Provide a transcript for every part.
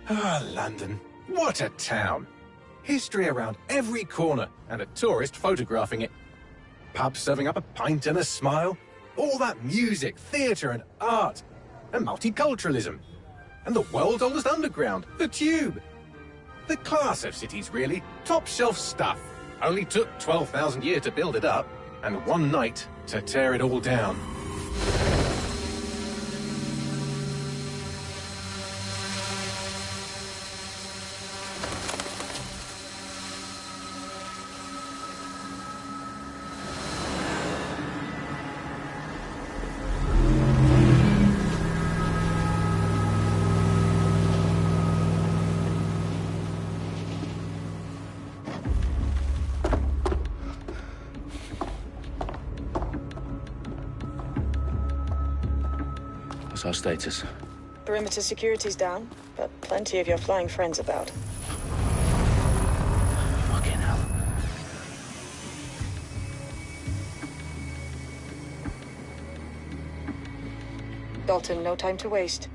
Ah, London. What a town. History around every corner, and a tourist photographing it. Pubs serving up a pint and a smile. All that music, theatre and art. And multiculturalism. And the world's oldest underground, the Tube. The class of cities, really. Top shelf stuff. Only took 12,000 years to build it up, and one night to tear it all down. What's our status? Perimeter security's down, but plenty of your flying friends about. Fucking hell. Dalton, no time to waste.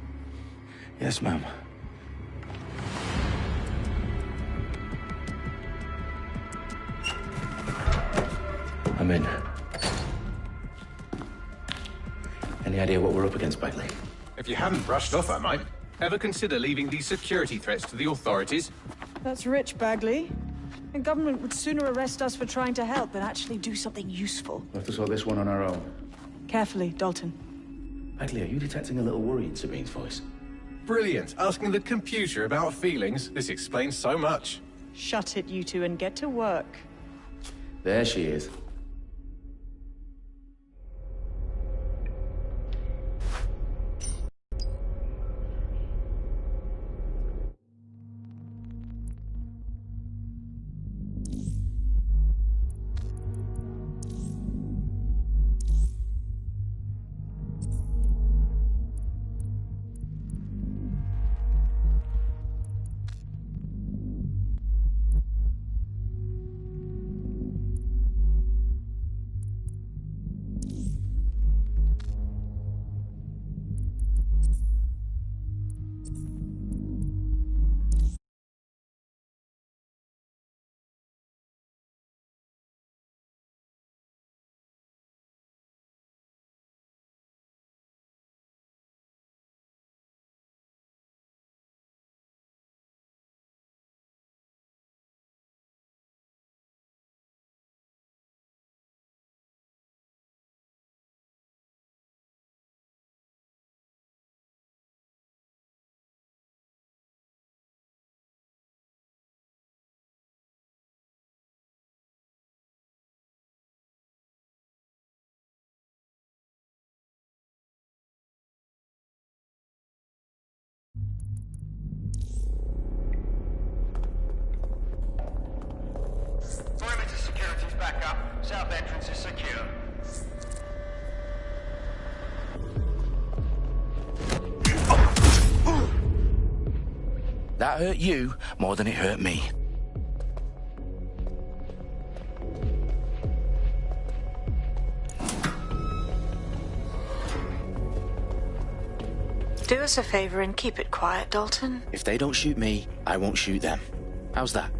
Yes, ma'am. I'm in. Any idea what we're up against, Bagley? If you haven't brushed off, I might. Ever consider leaving these security threats to the authorities? That's rich, Bagley. The government would sooner arrest us for trying to help than actually do something useful. We'll have to sort this one on our own. Carefully, Dalton. Bagley, are you detecting a little worry in Sabine's voice? Brilliant. Asking the computer about feelings. This explains so much. Shut it, you two, and get to work. There she is. Perimeter security's back up. South entrance is secure. That hurt you more than it hurt me. Do us a favor and keep it quiet, Dalton. If they don't shoot me, I won't shoot them. How's that?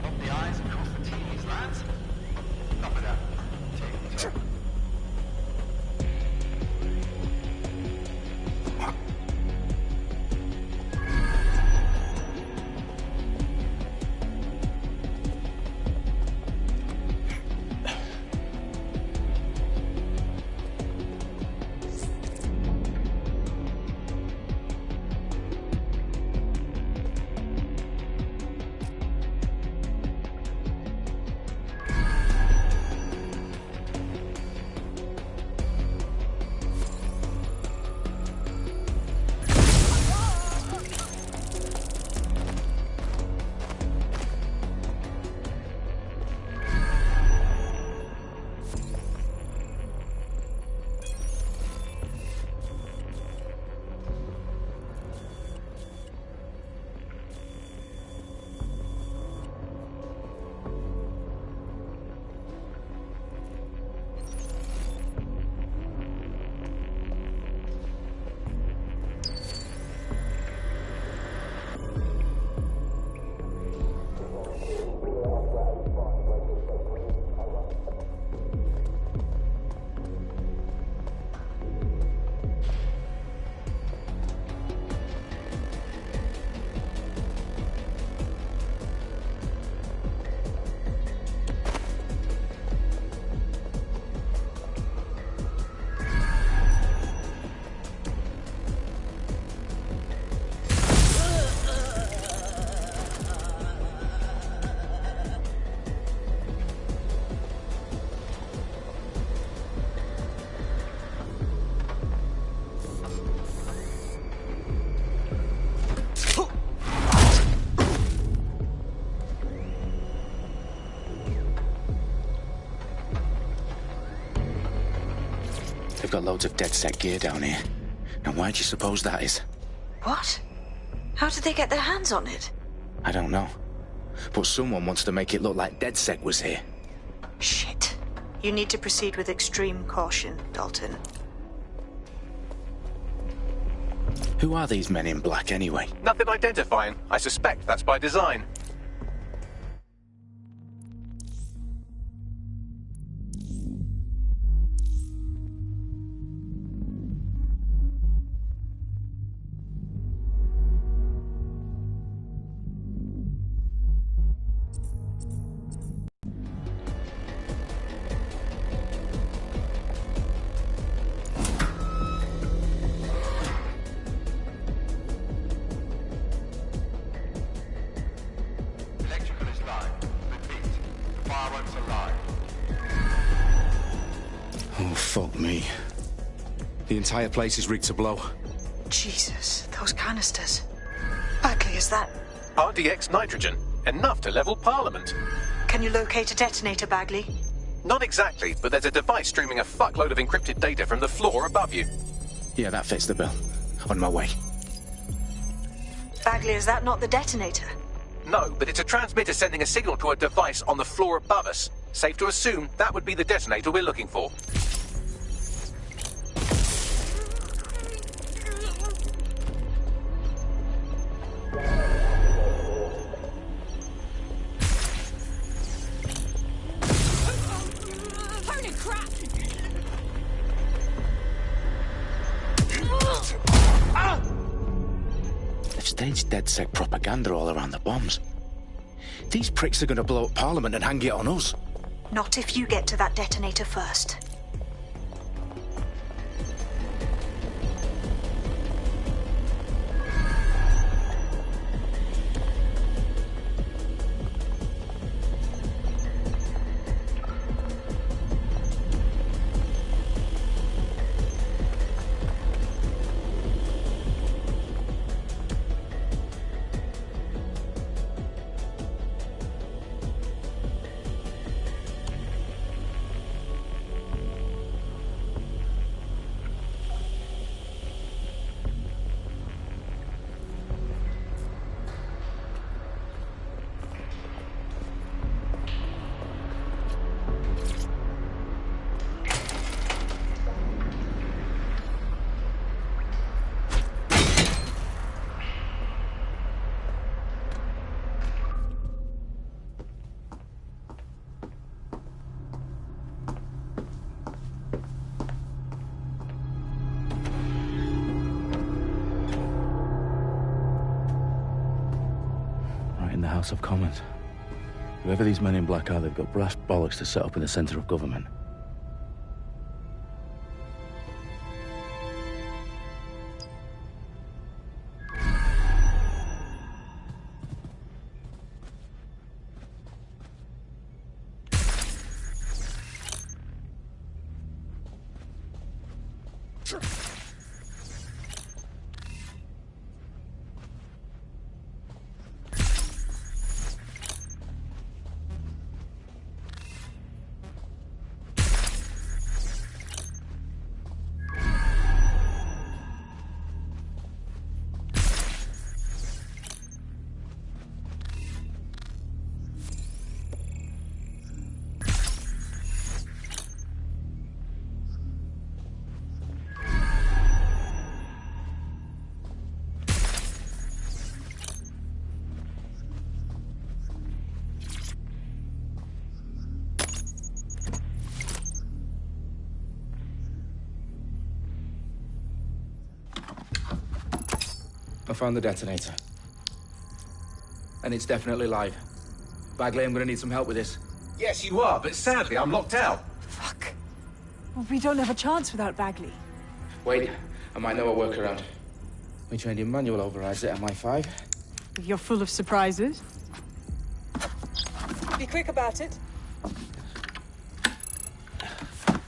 Dot the I's and cross the T's, lads. Copy that. They've got loads of DedSec gear down here. Now why do you suppose that is? What? How did they get their hands on it? I don't know. But someone wants to make it look like DedSec was here. Shit. You need to proceed with extreme caution, Dalton. Who are these men in black anyway? Nothing identifying. I suspect that's by design. Electrical is live. Repeat. Fireworks are live. Oh, fuck me. The entire place is rigged to blow. Jesus, those canisters. Bagley, is that... RDX nitrogen. Enough to level Parliament. Can you locate a detonator, Bagley? Not exactly, but there's a device streaming a fuckload of encrypted data from the floor above you. Yeah, that fits the bill. On my way. Bagley, is that not the detonator? No, but it's a transmitter sending a signal to a device on the floor above us. Safe to assume that would be the detonator we're looking for. Holy crap! They've staged DedSec propaganda all around the bombs. These pricks are going to blow up Parliament and hang it on us. Not if you get to that detonator first. In the House of Commons. Whoever these men in black are, they've got brass bollocks to set up in the centre of government. I found the detonator. And it's definitely live. Bagley, I'm gonna need some help with this. Yes, you are, but sadly I'm locked out. Fuck. Well, we don't have a chance without Bagley. Wait, I might know a workaround. We trained in manual overrides at MI5. You're full of surprises. Be quick about it.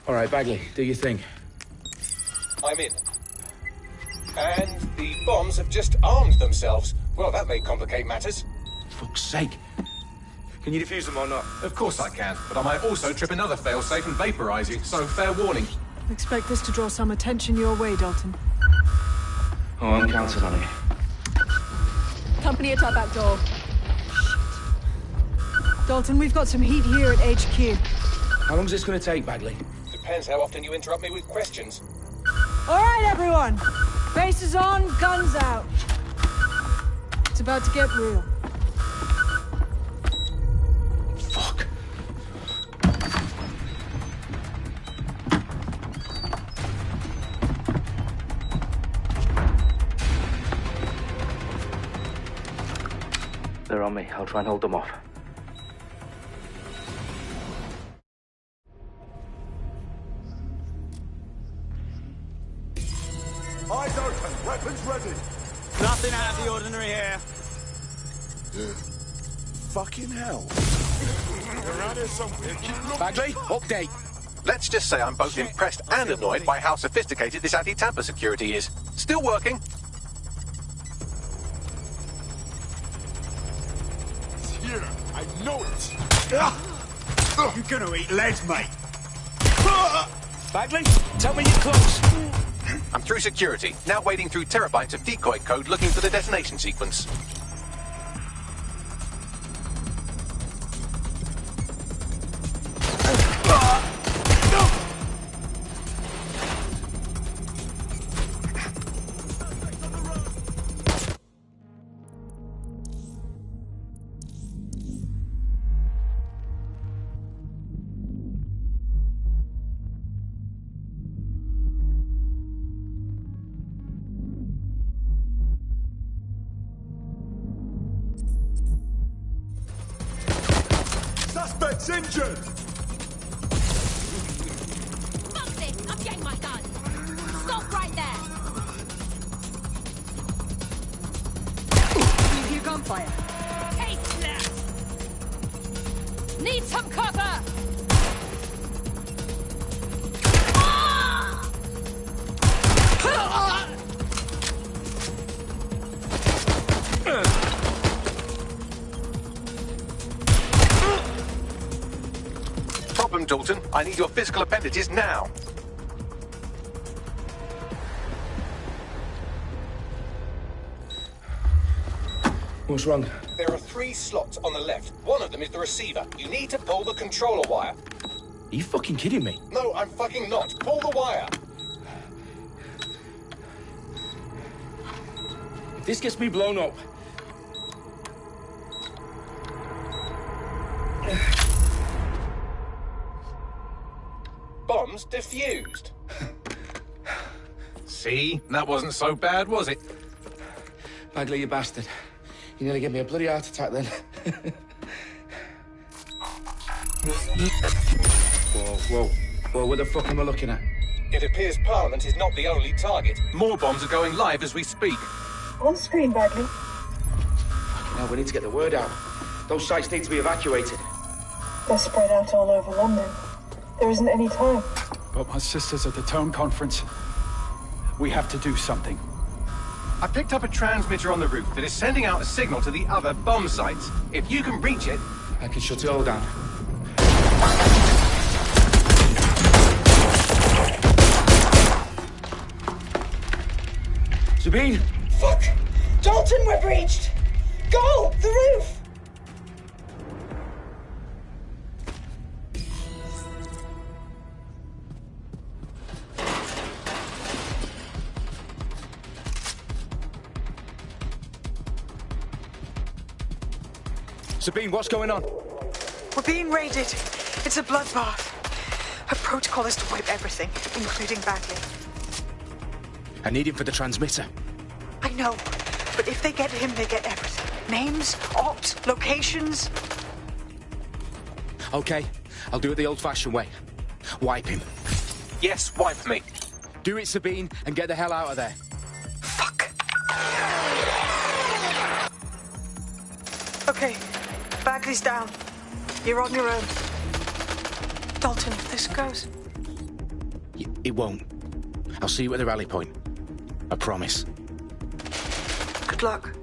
All right, Bagley, do your thing. I'm in. And the bombs have just armed themselves. Well, that may complicate matters. Fuck's sake. Can you defuse them or not? Of course I can, but I might also trip another failsafe and vaporize you, so fair warning. Expect this to draw some attention your way, Dalton. Oh, I'm counting on it. Company at our back door. Dalton, we've got some heat here at HQ. How long's this gonna take, Bagley? Depends how often you interrupt me with questions. All right, everyone. Faces on, guns out. It's about to get real. Fuck. They're on me. I'll try and hold them off. Eyes open, weapons ready. Nothing out of the ordinary here. Fucking hell. You're around here somewhere. Keep looking. Bagley, update. Let's just say I'm both impressed and annoyed by how sophisticated this anti-tamper security is. Still working. It's here. I know it. You're gonna eat lead, mate. Bagley, tell me you're close. I'm through security, now wading through terabytes of decoy code looking for the detonation sequence. Suspect's injured. Fuck this! I'm getting my gun! Stop right there! You hear gunfire? Take that! Need some cover! Problem, Dalton. I need your physical appendages now. What's wrong? There are 3 slots on the left. One of them is the receiver. You need to pull the controller wire. Are you fucking kidding me? No, I'm fucking not. Pull the wire. If this gets me blown up... Bombs defused. See? That wasn't so bad, was it? Bagley, you bastard. You nearly gave me a bloody heart attack then. Whoa, what the fuck am I looking at? It appears Parliament is not the only target. More bombs are going live as we speak. On screen, Bagley. Now we need to get the word out. Those sites need to be evacuated. They're spread out all over London. There isn't any time. But my sister's at the town conference. We have to do something. I picked up a transmitter on the roof that is sending out a signal to the other bomb sites. If you can reach it... I can shut it all down. Sabine! Fuck! Dalton, we're breached! Go! The roof! Sabine, what's going on? We're being raided. It's a bloodbath. Her protocol is to wipe everything, including Bagley. I need him for the transmitter. I know, but if they get him, they get everything. Names, ops, locations. Okay, I'll do it the old-fashioned way. Wipe him. Yes, wipe me. Do it, Sabine, and get the hell out of there. Fuck. Okay, Bagley's down. You're on your own. Dalton, if this goes... It won't. I'll see you at the rally point. I promise. Good luck.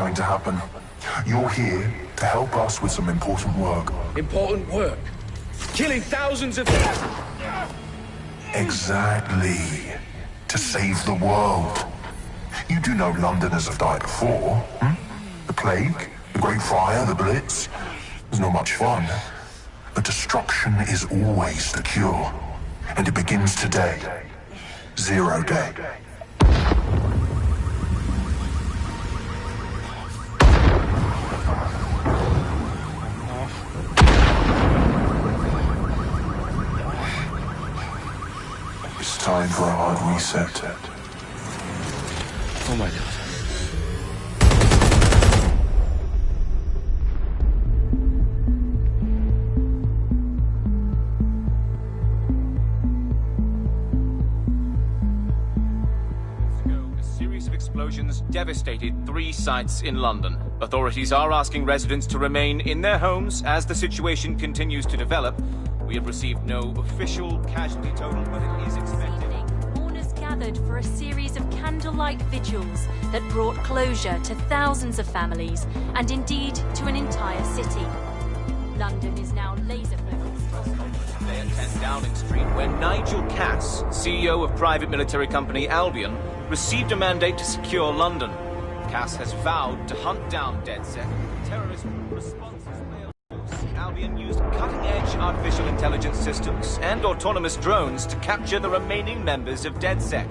going to happen. You're here to help us with some important work. Important work? Killing thousands of... Exactly. To save the world. You do know Londoners have died before, hmm? The plague, the Great Fire, the Blitz. It's not much fun. But destruction is always the cure. And it begins today. 0 day. It's time for a hard reset. Oh my God. Explosions devastated 3 sites in London. Authorities are asking residents to remain in their homes as the situation continues to develop. We have received no official casualty total, but it is expected. Mourners gathered for a series of candlelight vigils that brought closure to thousands of families and indeed to an entire city. London is now laser focused. They at 10 Downing Street, where Nigel Cass, CEO of private military company Albion, received a mandate to secure London. Cass has vowed to hunt down DedSec. Terrorist responses failed. Albion used cutting-edge artificial intelligence systems and autonomous drones to capture the remaining members of DedSec.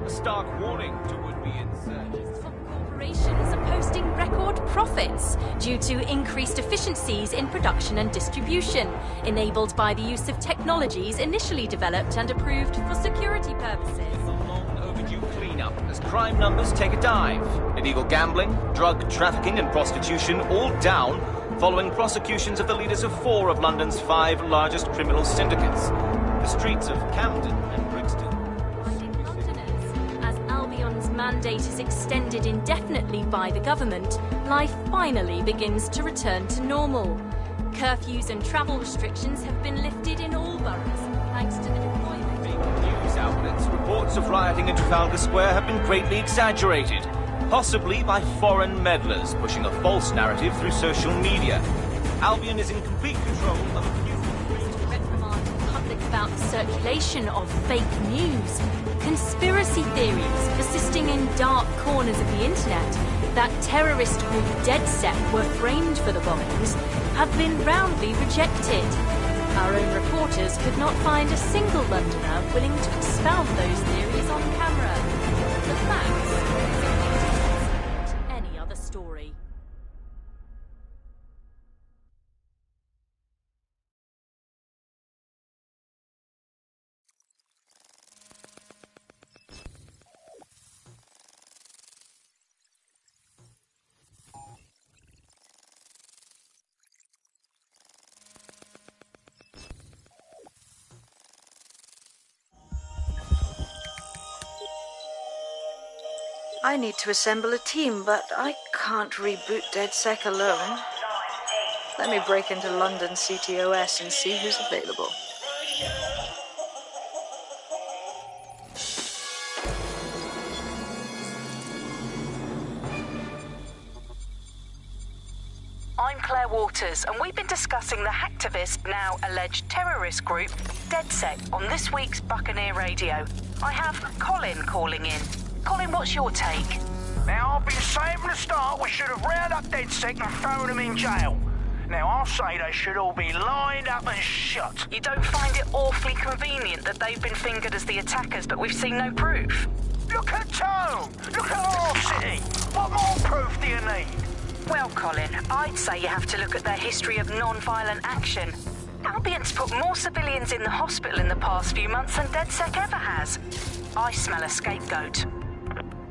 A stark warning to would-be insurgents. Corporations are posting record profits due to increased efficiencies in production and distribution, enabled by the use of technologies initially developed and approved for security purposes. Cleanup as crime numbers take a dive. Illegal gambling, drug trafficking and prostitution all down following prosecutions of the leaders of 4 of London's 5 largest criminal syndicates. The streets of Camden and Brixton. Reminding Londoners, as Albion's mandate is extended indefinitely by the government, life finally begins to return to normal. Curfews and travel restrictions have been lifted in all boroughs, thanks to the deployment. News outlets, reports of rioting in Trafalgar Square have been greatly exaggerated, possibly by foreign meddlers pushing a false narrative through social media. Albion is in complete control of a few... reprimand the public about the circulation of fake news. Conspiracy theories persisting in dark corners of the internet that terrorist group DedSec were framed for the bombings have been roundly rejected. Our own reporters could not find a single Londoner willing to expound those theories on camera. The facts simply any other story. I need to assemble a team, but I can't reboot DedSec alone. Let me break into London CTOS and see who's available. I'm Claire Waters, and we've been discussing the hacktivist, now alleged terrorist group, DedSec, on this week's Buccaneer Radio. I have Colin calling in. Colin, what's your take? Now, I've been saying from the start we should have rounded up DedSec and thrown them in jail. Now, I'll say they should all be lined up and shot. You don't find it awfully convenient that they've been fingered as the attackers, but we've seen no proof? Look at Tone! Look at our city! What more proof do you need? Well, Colin, I'd say you have to look at their history of non-violent action. Albion's put more civilians in the hospital in the past few months than DedSec ever has. I smell a scapegoat.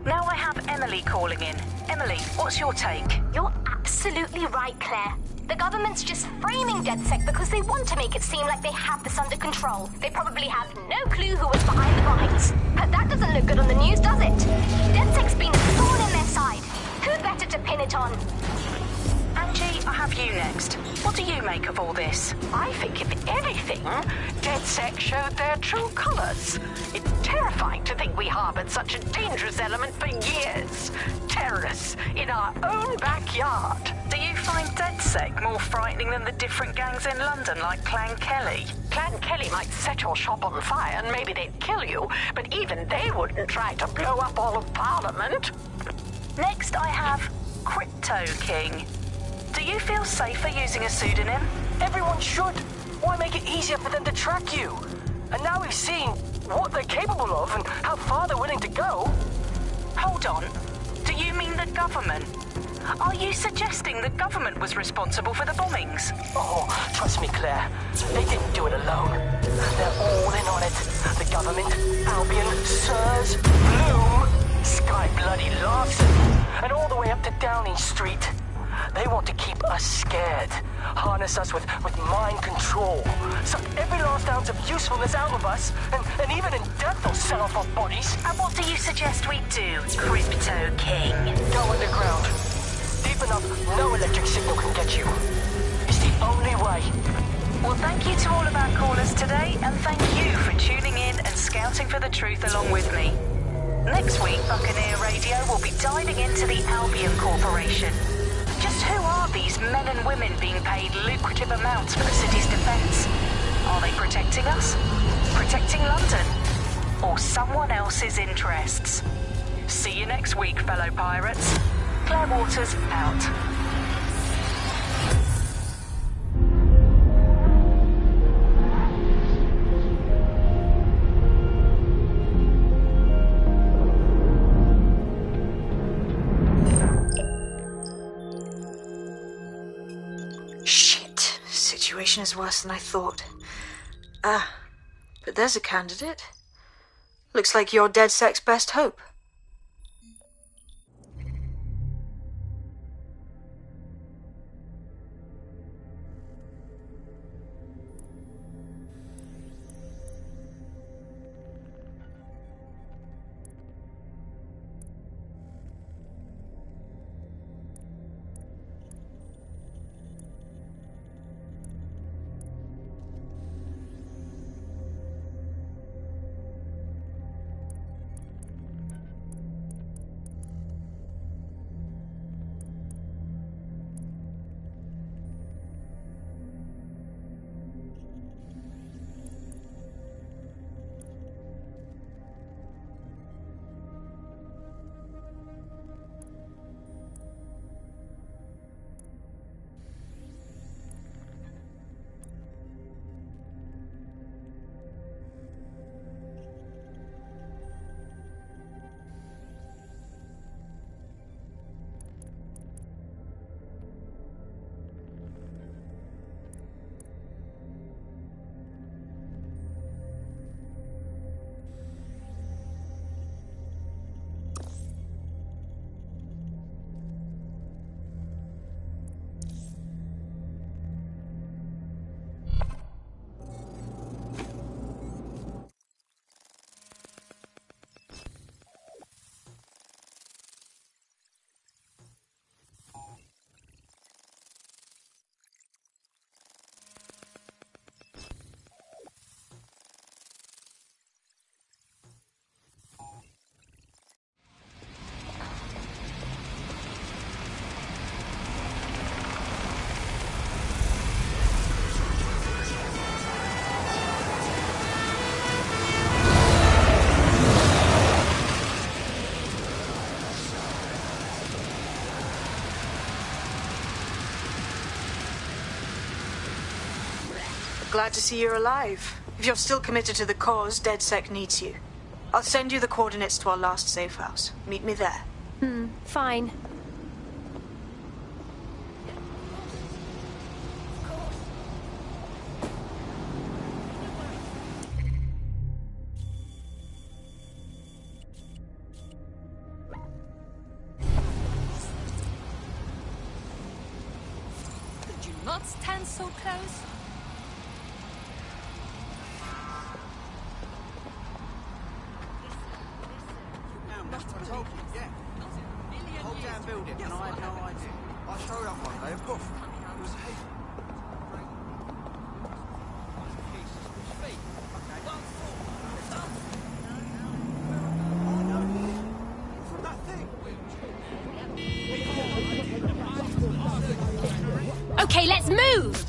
Now I have Emily calling in. Emily, what's your take? You're absolutely right, Claire. The government's just framing DedSec because they want to make it seem like they have this under control. They probably have no clue who was behind the riots. But that doesn't look good on the news, does it? DedSec's been a thorn in their side. Who better to pin it on? Angie, I have you next. What do you make of all this? I think, if anything, DedSec showed their true colors. It's terrifying to think we harbored such a dangerous element for years. Terrorists in our own backyard. Do you find DedSec more frightening than the different gangs in London, like Clan Kelly? Clan Kelly might set your shop on fire and maybe they'd kill you, but even they wouldn't try to blow up all of Parliament. Next, I have Crypto King. Do you feel safer using a pseudonym? Everyone should. Why make it easier for them to track you? And now we've seen what they're capable of and how far they're willing to go. Hold on. Do you mean the government? Are you suggesting the government was responsible for the bombings? Oh, trust me, Claire. They didn't do it alone. They're all in on it. The government, Albion, Sirs, Bloom, Sky Bloody Larson, and all the way up to Downing Street. They want to keep us scared, harness us with mind control, suck every last ounce of usefulness out of us, and even in death they'll sell off our bodies. And what do you suggest we do, Crypto King? Go underground. Deep enough, no electric signal can get you. It's the only way. Well, thank you to all of our callers today, and thank you for tuning in and scouting for the truth along with me. Next week, Buccaneer Radio will be diving into the Albion Corporation. Just who are these men and women being paid lucrative amounts for the city's defence? Are they protecting us? Protecting London? Or someone else's interests? See you next week, fellow pirates. Claire Waters, out. Situation is worse than I thought. But there's a candidate. Looks like you're DedSec's best hope. Glad to see you're alive. If you're still committed to the cause, DedSec needs you. I'll send you the coordinates to our last safe house. Meet me there. Fine. Could you not stand so close? Hold down building, and I had no idea. I showed up one day, Okay, let's move!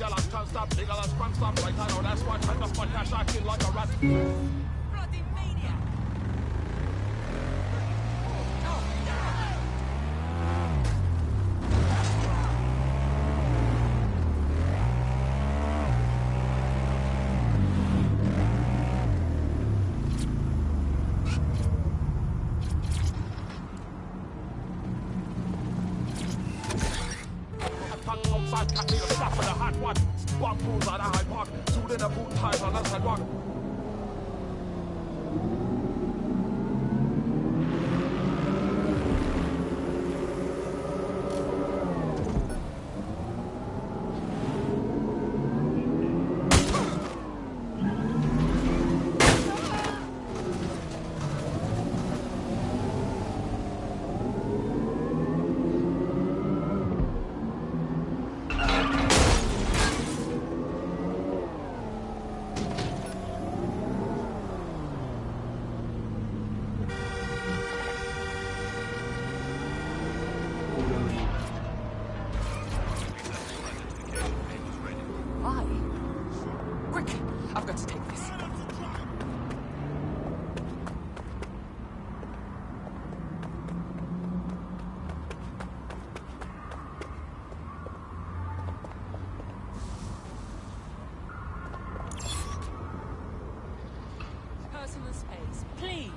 Personal space, please.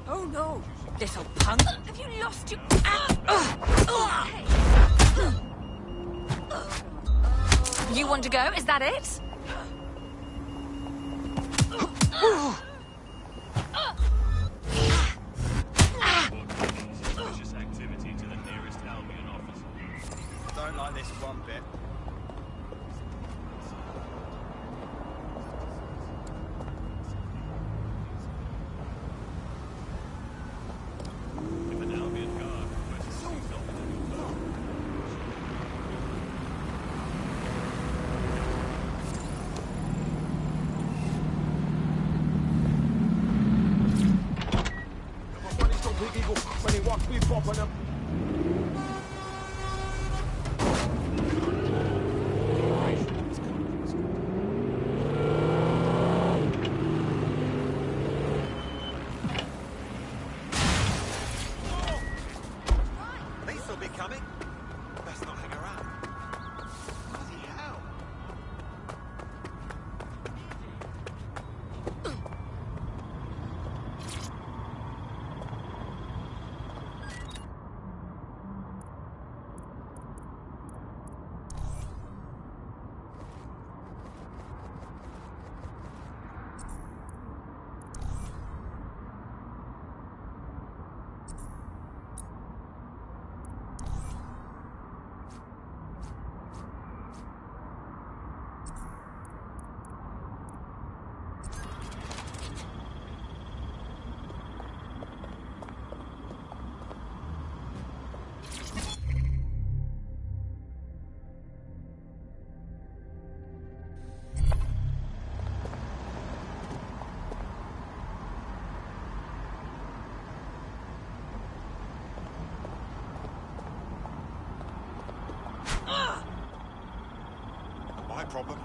Oh no, little punk. Have you lost your... You want to go? Is that it? Suspicious activity to the nearest Albion office. Don't like this one bit. If an Albion guard requests to see something in your phone, when he walks, we bump on him. These will be coming. Best not hang around. Bloody hell. My problem.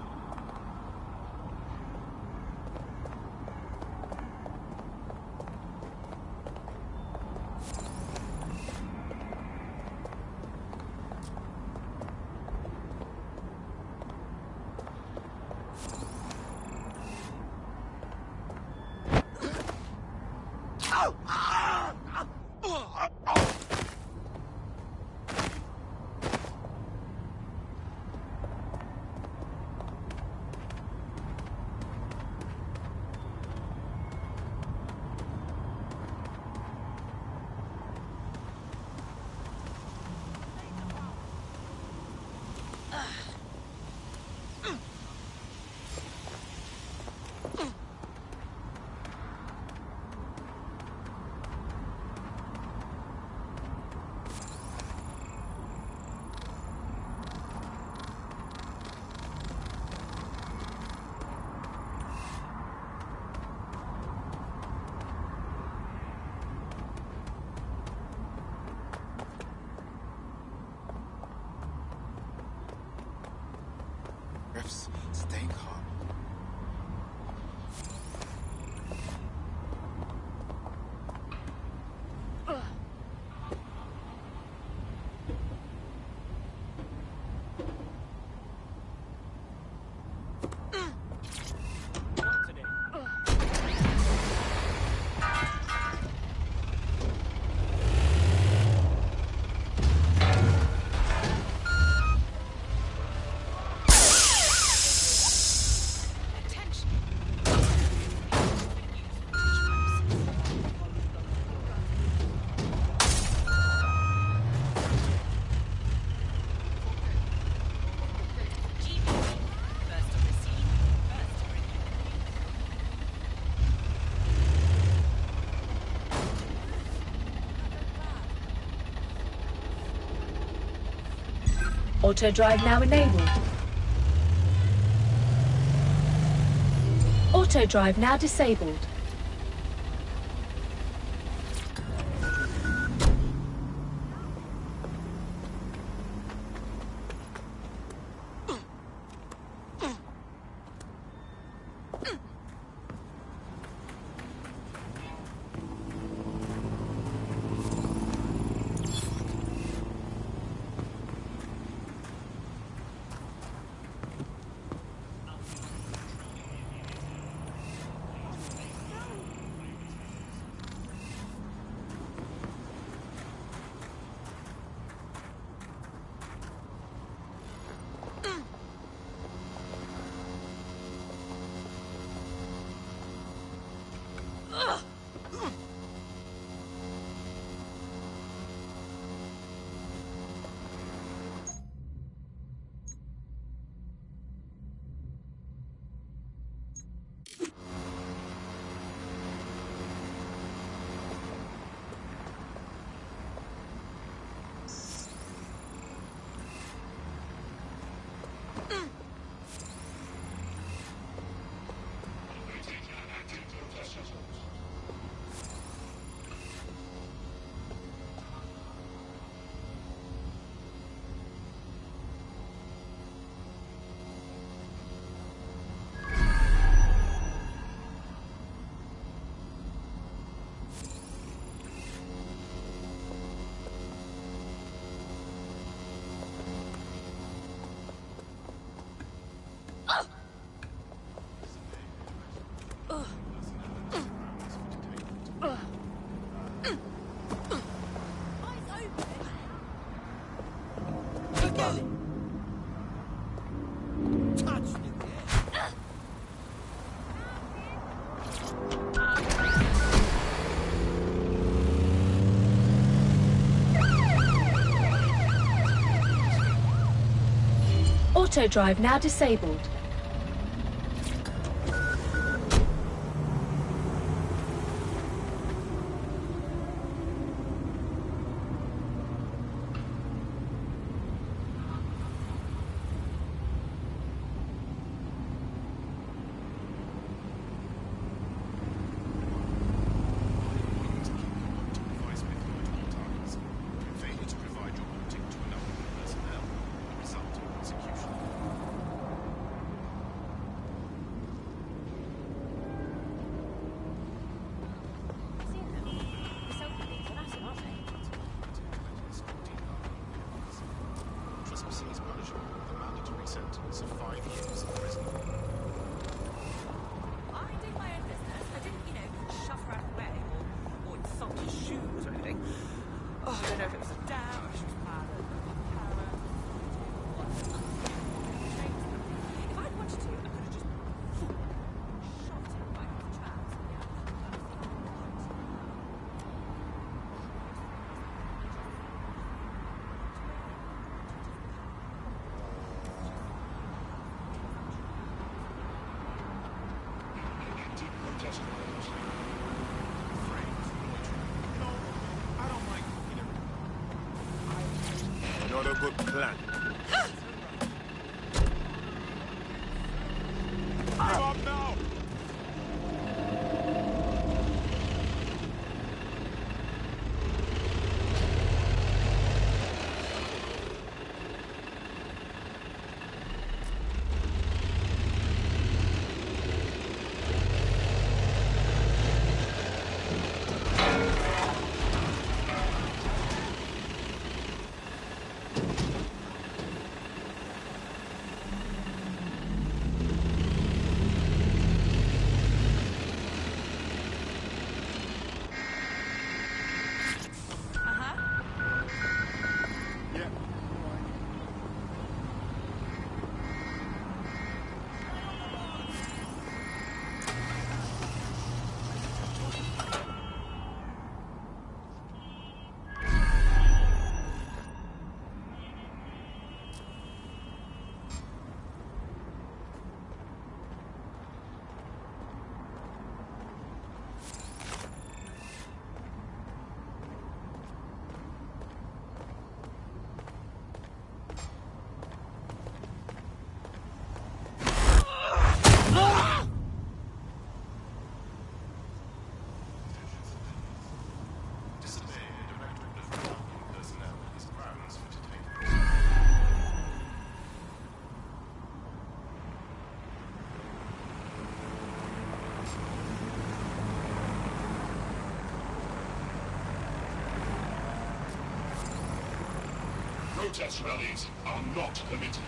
Auto drive now enabled. Auto drive now disabled. Auto drive now disabled. Not a good plan. Give up now! Protest rallies are not permitted.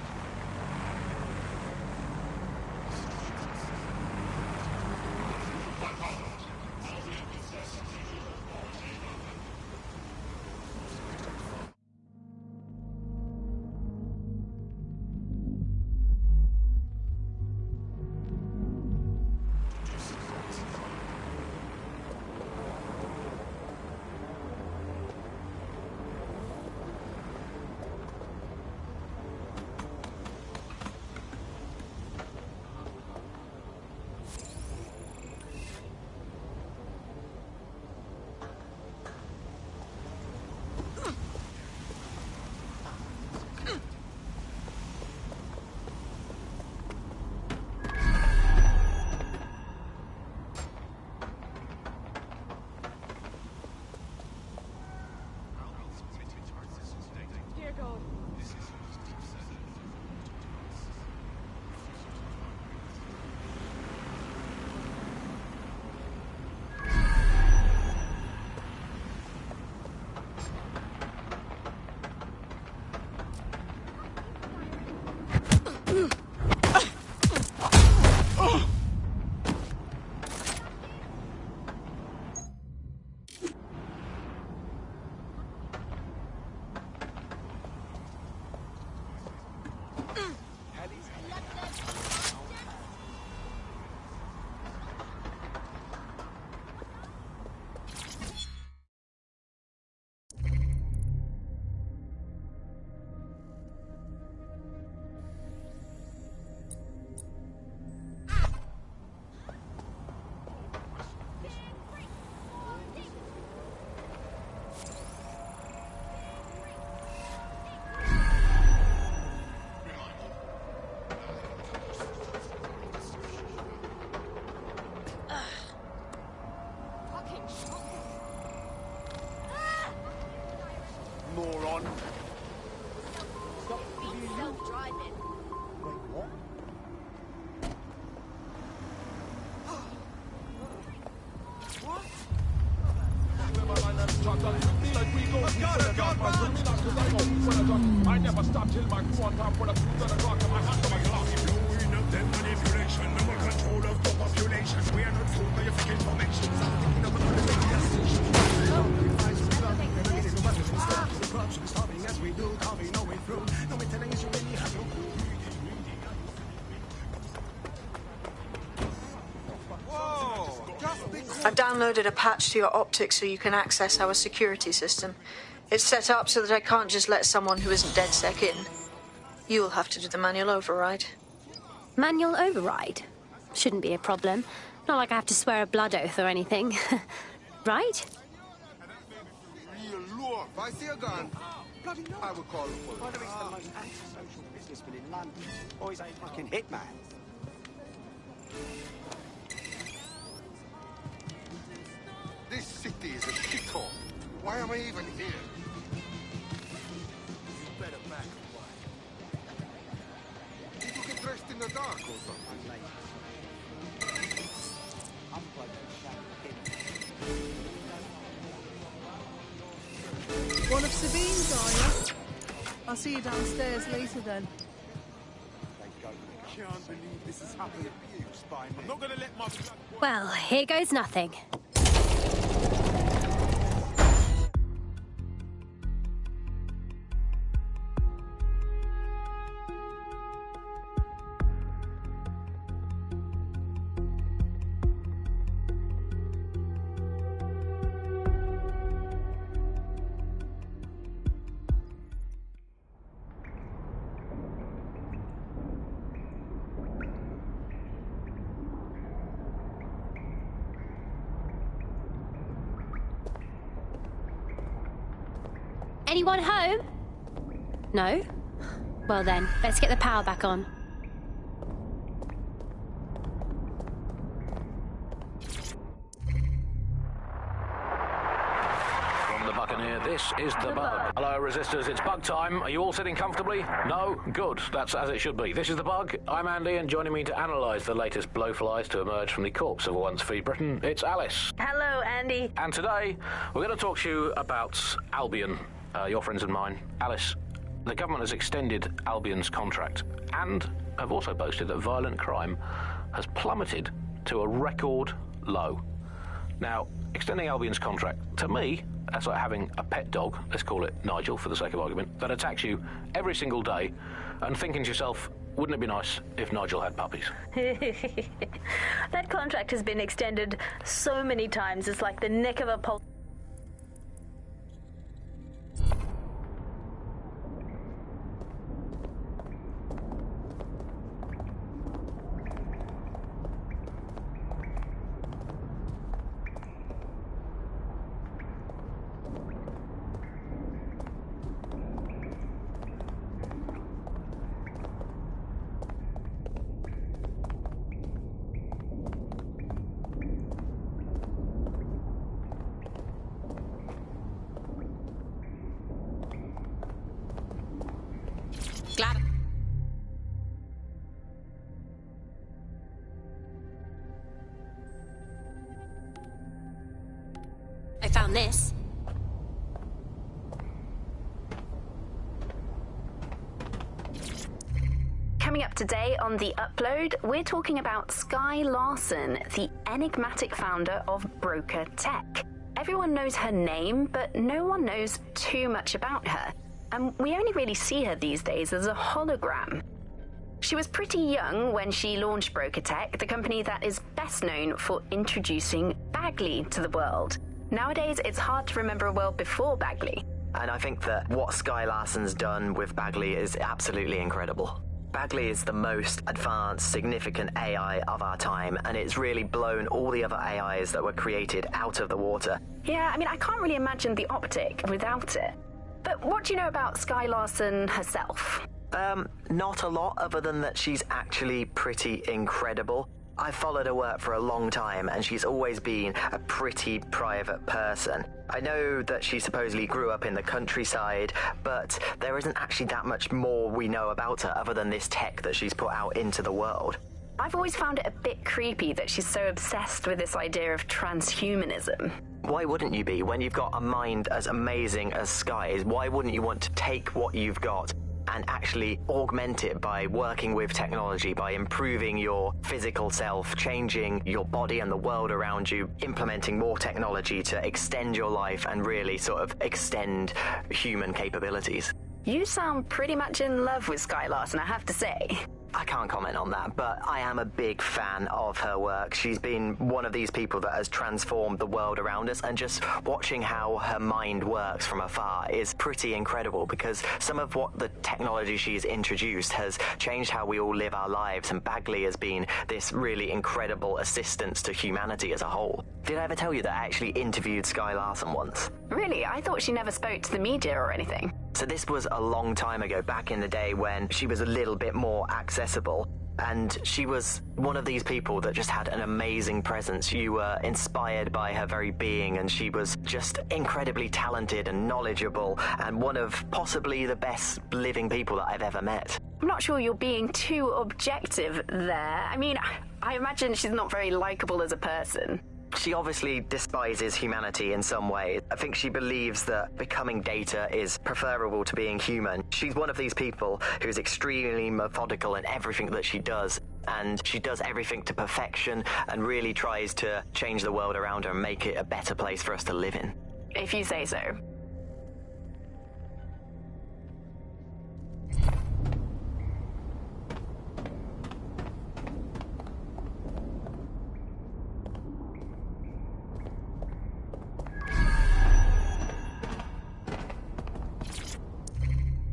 Moron. Self-driving. Wait, what? I never stop till my crew on top for the food on the clock and my hands on my clock. Them manipulation, number control of the population. We are not fooled by your fake information. I'm thinking of the corruption starving as we do, carving no way through. No way telling us you really have no clue. I've downloaded a patch to your optics so you can access our security system. It's set up so that I can't just let someone who isn't DedSec in. You'll have to do the manual override. Manual override? Shouldn't be a problem. Not like I have to swear a blood oath or anything. Right? Real law. If I see a gun, bloody no. I would call it. By the way, he's the most antisocial businessman in London. Or he's a fucking hitman. This city is a shithole. Why am I even here? You better back away. Did you get dressed in the dark or something? One of Sabine's, are you? I'll see you downstairs later then. I can't believe this is happening. I'm not gonna let my... Well, here goes nothing. Anyone home? No? Well then, let's get the power back on. From the Buccaneer, this is the Bug. Hello, Resistors, it's Bug time. Are you all sitting comfortably? No? Good. That's as it should be. This is the Bug. I'm Andy, and joining me to analyse the latest blowflies to emerge from the corpse of a once free Britain, it's Alice. Hello, Andy. And today, we're going to talk to you about Albion. Your friends and mine. Alice, The government has extended Albion's contract and have also boasted that violent crime has plummeted to a record low. Now, extending Albion's contract, to me, that's like having a pet dog, let's call it Nigel for the sake of argument, that attacks you every single day and thinking to yourself, wouldn't it be nice if Nigel had puppies? That contract has been extended so many times, it's like the neck of a pole. Glad. I found this. Coming up today on The Upload, we're talking about Skye Larson, the enigmatic founder of Broker Tech. Everyone knows her name, but no one knows too much about her. And we only really see her these days as a hologram. She was pretty young when she launched Broker Tech, the company that is best known for introducing Bagley to the world. Nowadays, it's hard to remember a world before Bagley. And I think that what Skye Larson's done with Bagley is absolutely incredible. Bagley is the most advanced, significant AI of our time, and it's really blown all the other AIs that were created out of the water. Yeah, I mean, I can't really imagine the optic without it. But what do you know about Skye Larson herself? Not a lot, other than that she's actually pretty incredible. I've followed her work for a long time, and she's always been a pretty private person. I know that she supposedly grew up in the countryside, but there isn't actually that much more we know about her other than this tech that she's put out into the world. I've always found it a bit creepy that she's so obsessed with this idea of transhumanism. Why wouldn't you be? When you've got a mind as amazing as Skye's, why wouldn't you want to take what you've got and actually augment it by working with technology, by improving your physical self, changing your body and the world around you, implementing more technology to extend your life and really sort of extend human capabilities? You sound pretty much in love with Skye Larson, I have to say. I can't comment on that, but I am a big fan of her work. She's been one of these people that has transformed the world around us, and just watching how her mind works from afar is pretty incredible, because some of what the technology she's introduced has changed how we all live our lives, and Bagley has been this really incredible assistance to humanity as a whole. Did I ever tell you that I actually interviewed Skye Larson once? Really? I thought she never spoke to the media or anything. So this was a long time ago, back in the day when she was a little bit more accessible, and she was one of these people that just had an amazing presence. You were inspired by her very being, and she was just incredibly talented and knowledgeable, and one of possibly the best living people that I've ever met. I'm not sure you're being too objective there. I mean, I imagine she's not very likable as a person. She obviously despises humanity in some way. I think she believes that becoming data is preferable to being human. She's one of these people who's extremely methodical in everything that she does, and she does everything to perfection and really tries to change the world around her and make it a better place for us to live in. If you say so.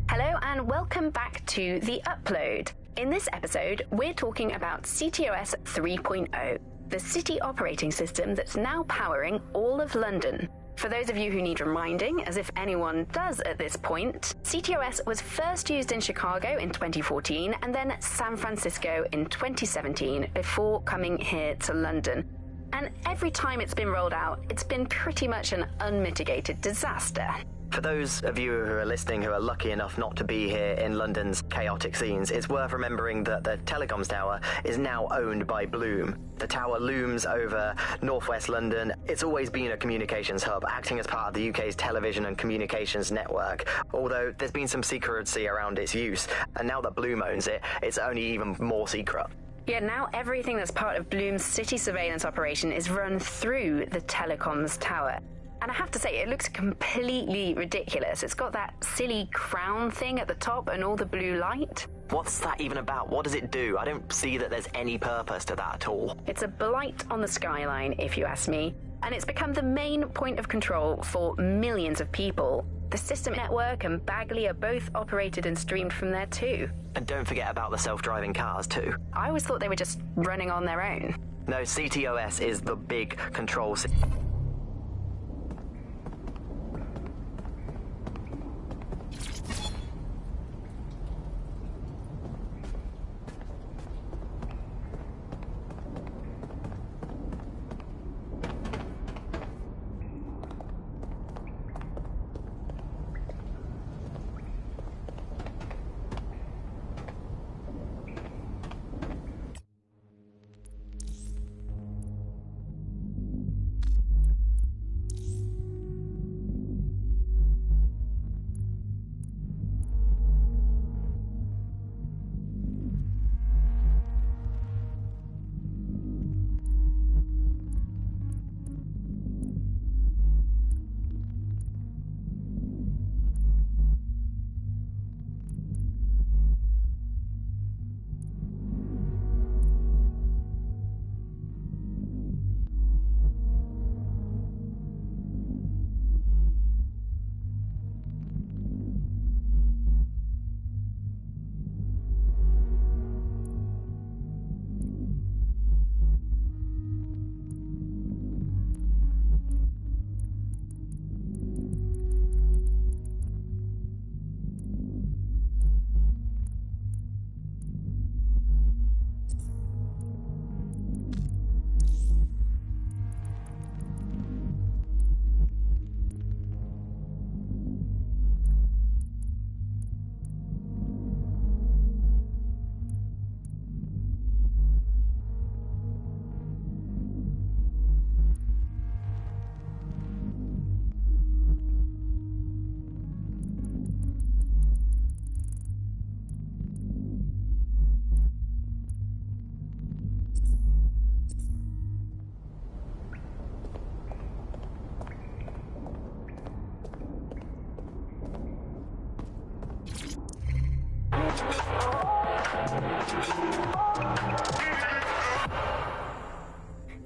Hello and welcome back to The Upload. In this episode, we're talking about CTOS 3.0, the city operating system that's now powering all of London. For those of you who need reminding, as if anyone does at this point, CTOS was first used in Chicago in 2014 and then San Francisco in 2017 before coming here to London. And every time it's been rolled out, it's been pretty much an unmitigated disaster. For those of you who are listening who are lucky enough not to be here in London's chaotic scenes, it's worth remembering that the telecoms tower is now owned by Bloom. The tower looms over northwest London. It's always been a communications hub, acting as part of the UK's television and communications network, although there's been some secrecy around its use, and now that Bloom owns it, it's only even more secret. Yeah, now everything that's part of Bloom's city surveillance operation is run through the telecoms tower. And I have to say, it looks completely ridiculous. It's got that silly crown thing at the top and all the blue light. What's that even about? What does it do? I don't see that there's any purpose to that at all. It's a blight on the skyline, if you ask me. And it's become the main point of control for millions of people. The System Network and Bagley are both operated and streamed from there too. And don't forget about the self-driving cars too. I always thought they were just running on their own. No, CTOS is the big control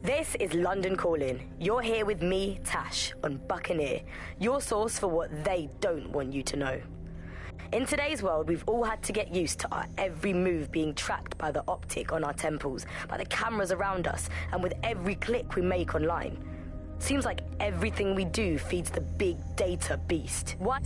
This is London Calling. You're here with me, Tash, on Buccaneer, your source for what they don't want you to know. In today's world, we've all had to get used to our every move being tracked by the optic on our temples, by the cameras around us, and with every click we make online. Seems like everything we do feeds the big data beast. What?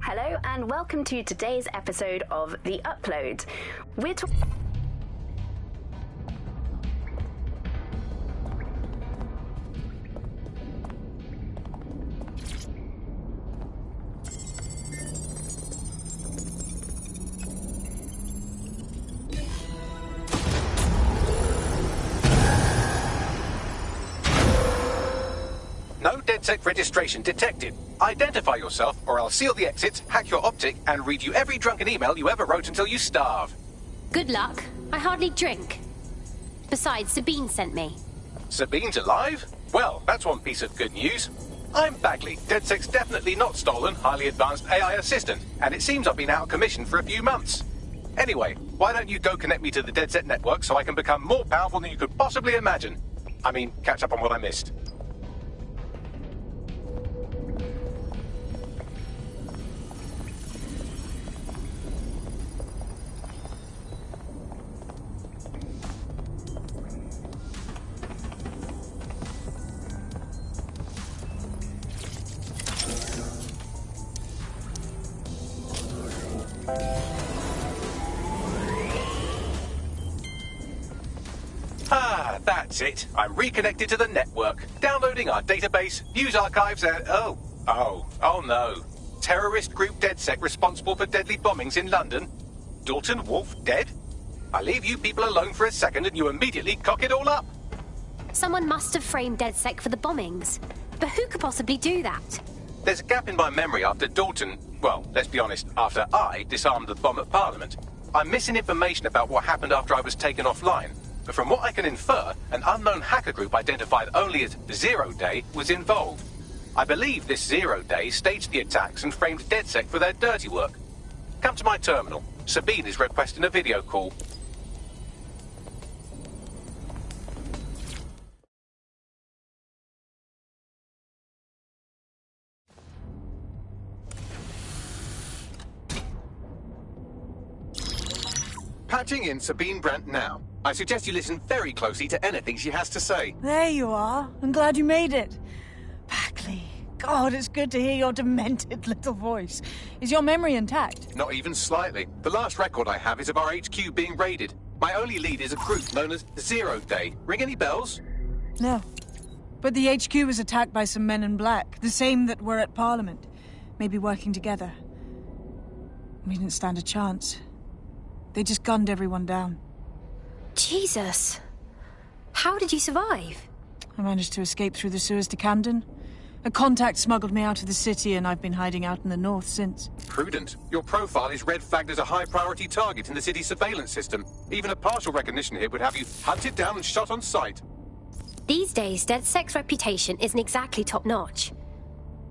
Hello and welcome to today's episode of The Upload. We're talking... No DedSec registration detected. Identify yourself, or I'll seal the exits, hack your optic, and read you every drunken email you ever wrote until you starve. Good luck. I hardly drink. Besides, Sabine sent me. Sabine's alive? Well, that's one piece of good news. I'm Bagley, DedSec's definitely not stolen, highly advanced AI assistant, and it seems I've been out of commission for a few months. Anyway, why don't you go connect me to the DedSec network so I can become more powerful than you could possibly imagine? I mean, catch up on what I missed. Ah, that's it. I'm reconnected to the network, downloading our database, news archives, and oh no. Terrorist group DedSec responsible for deadly bombings in London? Dalton Wolf dead? I leave you people alone for a second and you immediately cock it all up. Someone must have framed DedSec for the bombings. But who could possibly do that? There's a gap in my memory after Dalton, well, let's be honest, after I disarmed the bomb at Parliament. I'm missing information about what happened after I was taken offline. But from what I can infer, an unknown hacker group identified only as Zero Day was involved. I believe this Zero Day staged the attacks and framed DedSec for their dirty work. Come to my terminal. Sabine is requesting a video call. Patching in Sabine Brandt now. I suggest you listen very closely to anything she has to say. There you are. I'm glad you made it. Backley. God, it's good to hear your demented little voice. Is your memory intact? Not even slightly. The last record I have is of our HQ being raided. My only lead is a group known as Zero Day. Ring any bells? No. But the HQ was attacked by some men in black, the same that were at Parliament. Maybe working together. We didn't stand a chance. They just gunned everyone down. Jesus. How did you survive? I managed to escape through the sewers to Camden. A contact smuggled me out of the city and I've been hiding out in the north since. Prudent. Your profile is red flagged as a high-priority target in the city's surveillance system. Even a partial recognition here would have you hunted down and shot on sight. These days, DedSec's reputation isn't exactly top-notch.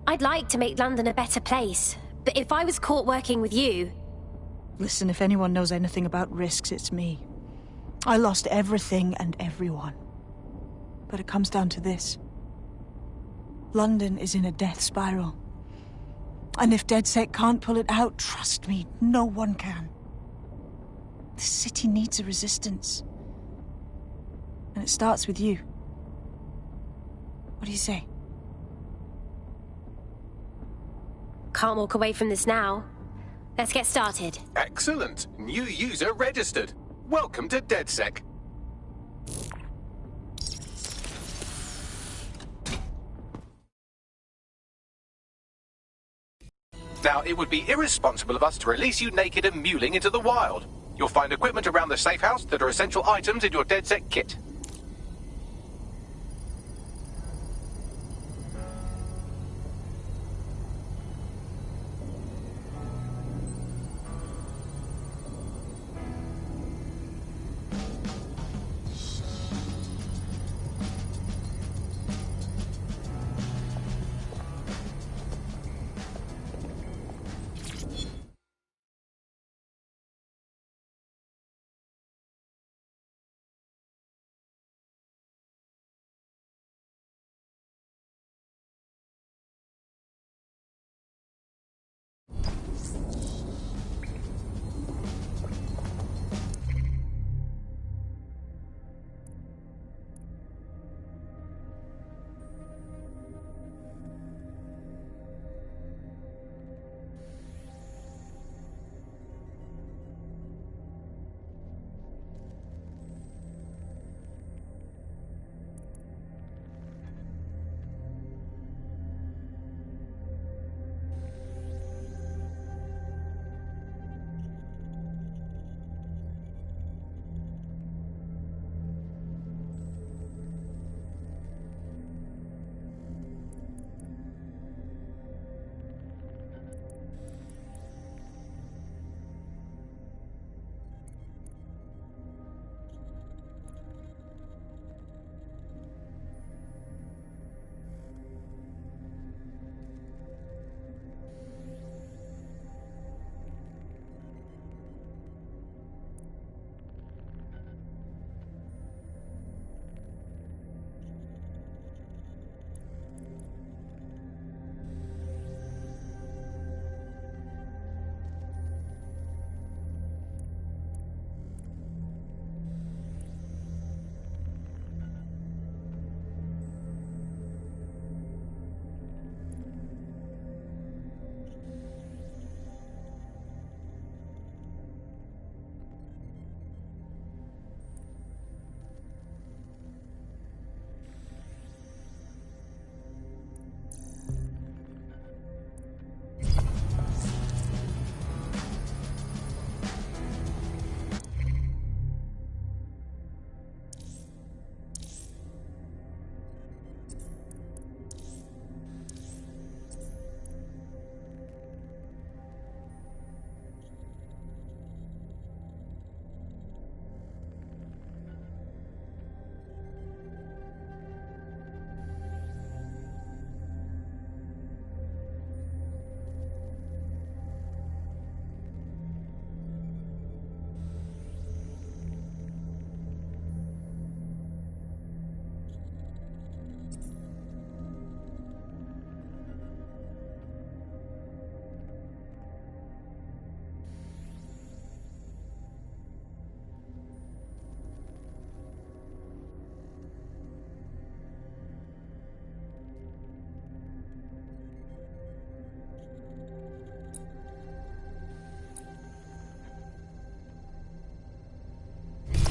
I'd like to make London a better place, but if I was caught working with you... Listen, if anyone knows anything about risks, it's me. I lost everything and everyone. But it comes down to this. London is in a death spiral. And if DedSec can't pull it out, trust me, no one can. The city needs a resistance. And it starts with you. What do you say? Can't walk away from this now. Let's get started. Excellent. New user registered. Welcome to DedSec. Now, it would be irresponsible of us to release you naked and mewling into the wild. You'll find equipment around the safe house that are essential items in your DedSec kit.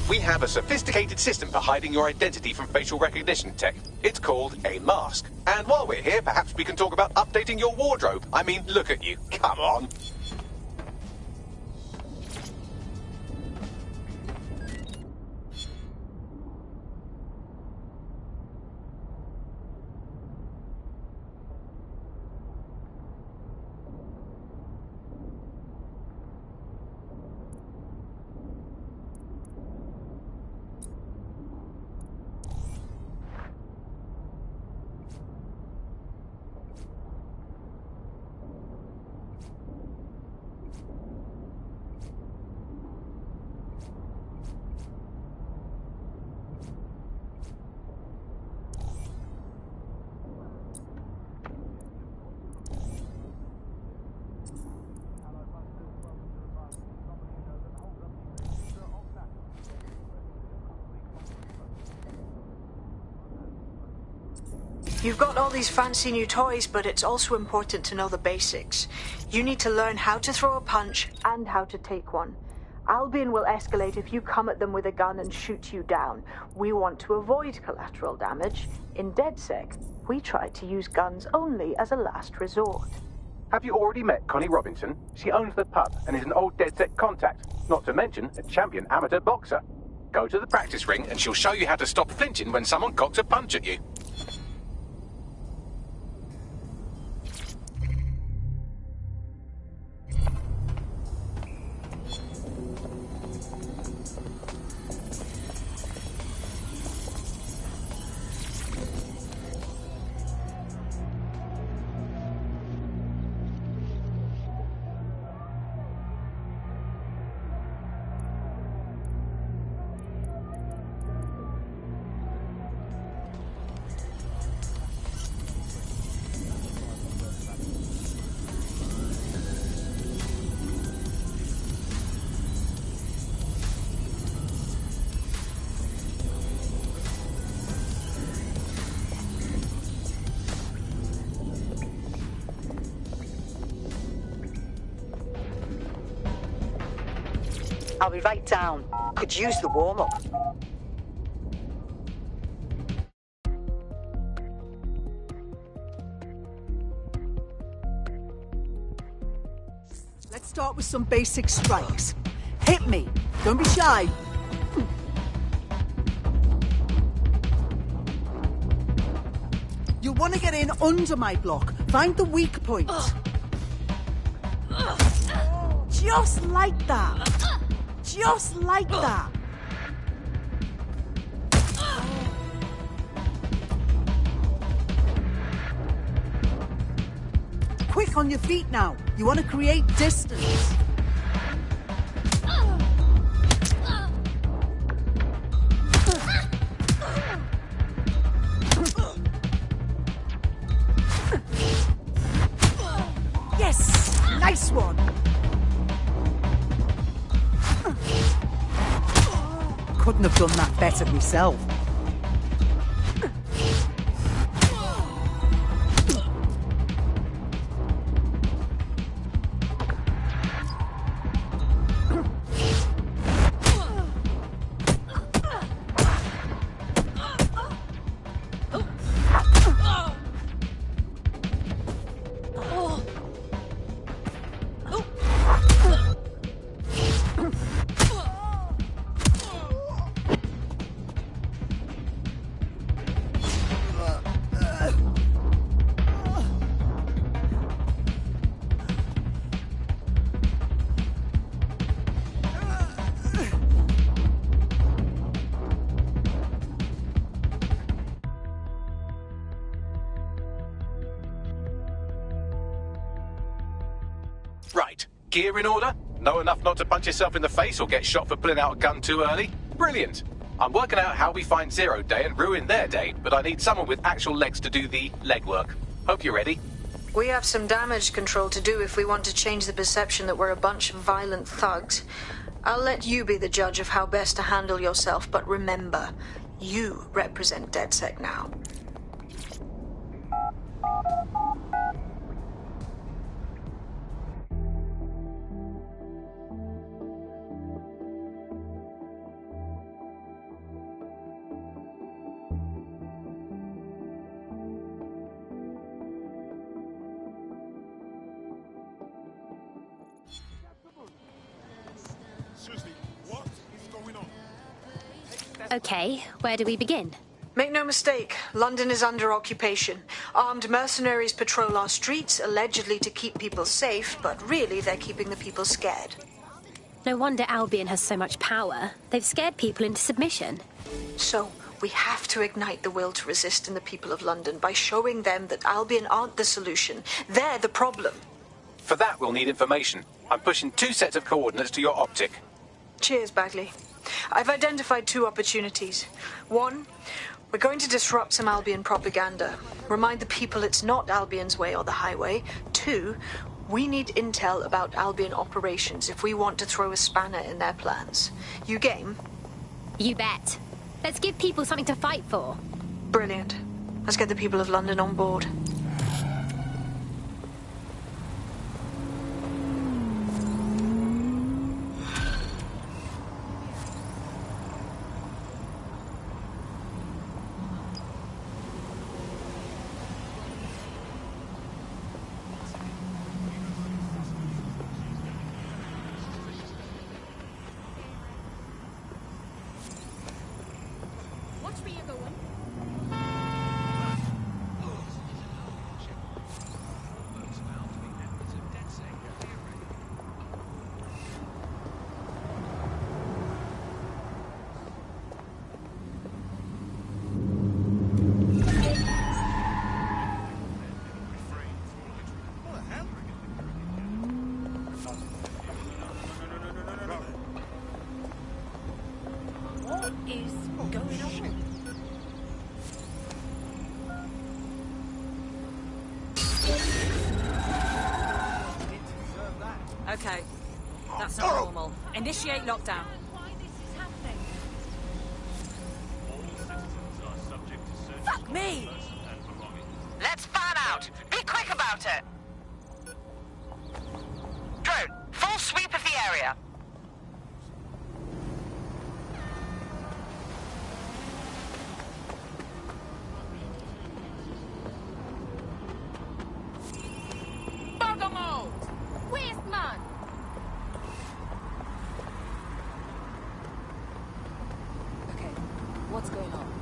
We have a sophisticated system for hiding your identity from facial recognition tech. It's called a mask. And while we're here, perhaps we can talk about updating your wardrobe. I mean, look at you. Come on. You've got all these fancy new toys, but it's also important to know the basics. You need to learn how to throw a punch and how to take one. Albion will escalate if you come at them with a gun and shoot you down. We want to avoid collateral damage. In DedSec, we try to use guns only as a last resort. Have you already met Connie Robinson? She owns the pub and is an old DedSec contact, not to mention a champion amateur boxer. Go to the practice ring and she'll show you how to stop flinching when someone cocks a punch at you. I'll be right down. Could use the warm-up. Let's start with some basic strikes. Hit me. Don't be shy. You'll want to get in under my block. Find the weak point. Just like that. Just like that. Quick on your feet now. You want to create distance. Yes! Nice one! Couldn't have done that better myself. Right. Gear in order? Know enough not to punch yourself in the face or get shot for pulling out a gun too early? Brilliant. I'm working out how we find Zero Day and ruin their day, but I need someone with actual legs to do the legwork. Hope you're ready. We have some damage control to do if we want to change the perception that we're a bunch of violent thugs. I'll let you be the judge of how best to handle yourself, but remember, you represent DedSec now. Okay, where do we begin? Make no mistake, London is under occupation. Armed mercenaries patrol our streets, allegedly to keep people safe, but really they're keeping the people scared. No wonder Albion has so much power. They've scared people into submission. So, we have to ignite the will to resist in the people of London by showing them that Albion aren't the solution. They're the problem. For that, we'll need information. I'm pushing 2 sets of coordinates to your optic. Cheers, Bagley. I've identified 2 opportunities. 1, we're going to disrupt some Albion propaganda. Remind the people it's not Albion's way or the highway. 2, we need intel about Albion operations if we want to throw a spanner in their plans. You game? You bet. Let's give people something to fight for. Brilliant. Let's get the people of London on board. Okay, that's not normal. Initiate lockdown. Fuck me! Let's fan out! Be quick about it! Drone, full sweep of the area. Bugger mode! Waste man! Okay, what's going on?